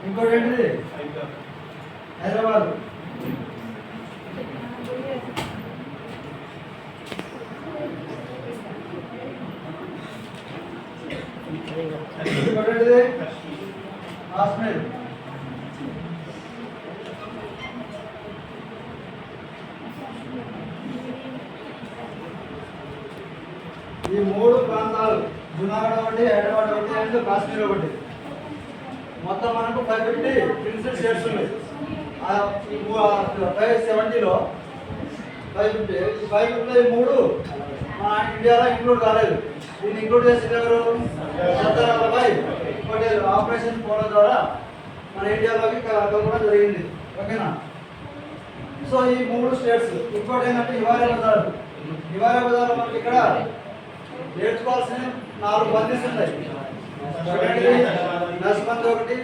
ఇంకోటి ఏంటిది హైదరాబాద్. ఇంకోటి ఏంటిది కాశ్మీర్. ఈ మూడు ప్రాంతాలు జునాగఢ్ ఒకటి, హైదరాబాద్ ఒకటి అండ్ కాశ్మీర్ ఒకటి. మొత్తం మనకు 550 ప్రిన్సిపల్ స్టేట్స్ ఉన్నాయి. 570లో 550 మూడు మన ఇండియాలో ఇంక్లూడ్ కాలేదు. దీన్ని ఇంక్లూడ్ చేసిన ఎవరు? సర్దార్ వల్లభాయ్ పటేల్ ఆపరేషన్ పోలో ద్వారా మన ఇండియాలోకి కలగడం జరిగింది. ఓకేనా? సో ఈ మూడు స్టేట్స్. ఇంకోటి ఏంటంటే హిమాలయ బజార్. హిమాలయ బజార్లో మనకి ఇక్కడ నేర్చుకోవాల్సిన 4 బందీస్ ఉన్నాయి. నస్బంద్ ఒకటి,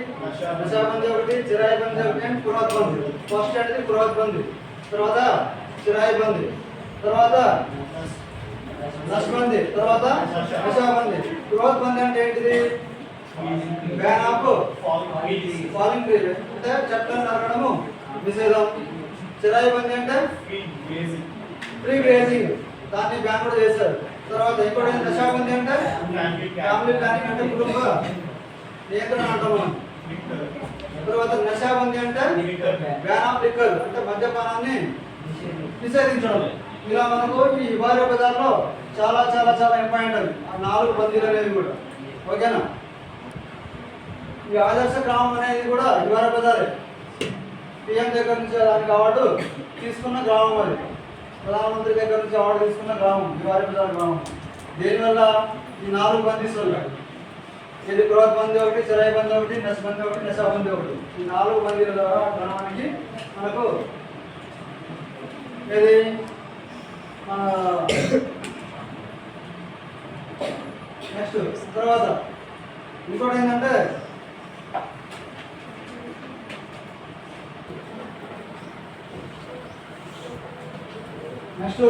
నషాబంద్ ఒకటి, చిరాయి బంద్ ఒకటి అండ్ కురాత్ బంద్. ఫస్ట్ అనేది కురాత్ బంద్, తర్వాత చిరాయి బంద్, తర్వాత నస్బంద్, తర్వాత నషాబంద్. కురాత్ బంద్ అంటే ఏంటిది? బ్యాన్ ఆఫ్ ఫాలింగ్ ట్రీ అంటే చెట్లను నరకడము నిషేధం. చిరాయి బంద్ అంటే ఫ్రీ గ్రేజింగ్, దాన్ని బ్యాన్ కూడా చేశారు. తర్వాత ఇంకోటి నషాబందీ అంటే ఫ్యామిలీ ప్లానింగ్ అంటే కుటుంబ నియంత్రణ అంటాం మనం. తర్వాత నషాబందీ అంటే బ్యాన్ ఆఫ్ లిక్కర్ అంటే మద్యపానాన్ని నిషేధించడం. ఇలా మనకు ఈ హిమాలయ బజార్లో చాలా చాలా చాలా ఇంపార్టెంట్ అవి ఆ 4 బందీలు అనేది కూడా. ఓకేనా? ఈ ఆదర్శ గ్రామం అనేది కూడా హిమాలయ బజారే. పిఎం దగ్గర నుంచి దానికి అవార్డు తీసుకున్న గ్రామం అది. ప్రధానమంత్రి దగ్గర నుంచి అవార్డు తీసుకున్న గ్రామం హిమాలయ బజార్ గ్రామం. దీనివల్ల ఈ 4 బందీస్ ఉన్నాయి. ఇది కురాత్ బందీ ఒకటి, చిరాయి బందీ ఒకటి, నస్బందీ ఒకటి, నషాబందీ ఒకటి. ఈ 4 బందీల ద్వారా గ్రామానికి మనకు ఇది మన నెక్స్ట్. తర్వాత ఇంకోటి ఏంటంటే నెక్స్ట్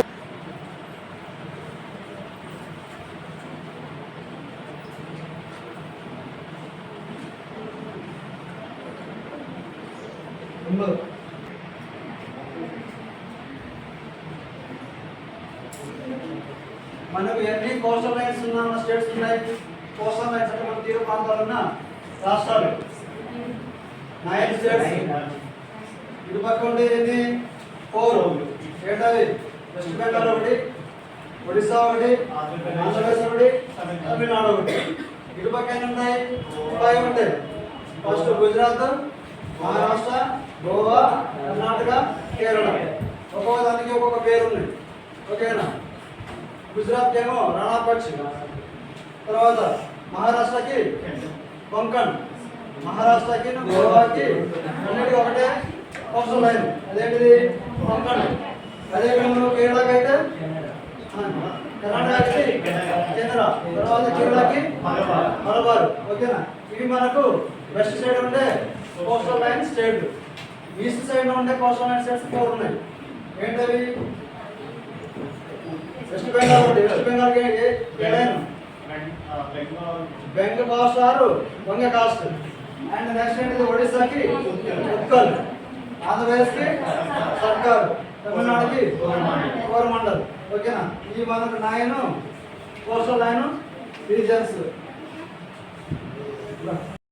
మనకు ఎన్ని కోస్టల్ లైన్స్ ఉన్న స్టేట్స్ ఉన్నాయి? కోస్టల్ లైన్స్ అంటే మన తీర ప్రాంతాలు ఉన్న రాష్ట్రాలు 9 స్టేట్స్. ఇటు పక్క ఉండేది 4. ఏంటది? వెస్ట్ బెంగాల్ ఒకటి, ఒడిశా ఒకటి, ఆంధ్రప్రదేశ్ ఒకటి, తమిళనాడు ఒకటి. ఇటు పక్క ఎన్ని ఉన్నాయి? 5 ఉంటాయి. ఫస్ట్ గుజరాత్, మహారాష్ట్ర, గోవా, కర్ణాటక, కేరళ. ఒక్కొక్క దానికి ఒక్కొక్క పేరు ఉన్నాయి. ఓకేనా? గుజరాత్ ఏమో రాణాపక్ష్, తర్వాత మహారాష్ట్రకి కొంకణ్, మహారాష్ట్రకి గోవాకి అన్నిటికీ ఒకటే కోస్టల్ లైన్. అదేంటిది? కొంకణ్. అదే విధంగా కేరళకి అయితే కర్ణాటకకి కేంద్ర, తర్వాత కేరళకి మలబార్. ఓకేనా? ఇవి మనకు వెస్ట్ సైడ్ ఉండే coastal line state. East side ఉండే కోస్టల్ లైన్ స్టేట్స్ 4 ఉన్నాయి. ఏంటవి? వెస్ట్ బెంగాల్ ఒకటి. వెస్ట్ బెంగాల్కి ఏ లైన్? బెంగ కాస్ట్ ఆరు వంగ కాస్ట్. అండ్ నెక్స్ట్ ఏంటిది? ఒడిశాకి ఉత్కల్, ఆంధ్రప్రదేశ్కి సర్కార్, తమిళనాడుకి కోరమండల్. ఓకేనా? ఈ మనకు 9 కోస్టల్ లైన్ రీజన్స్.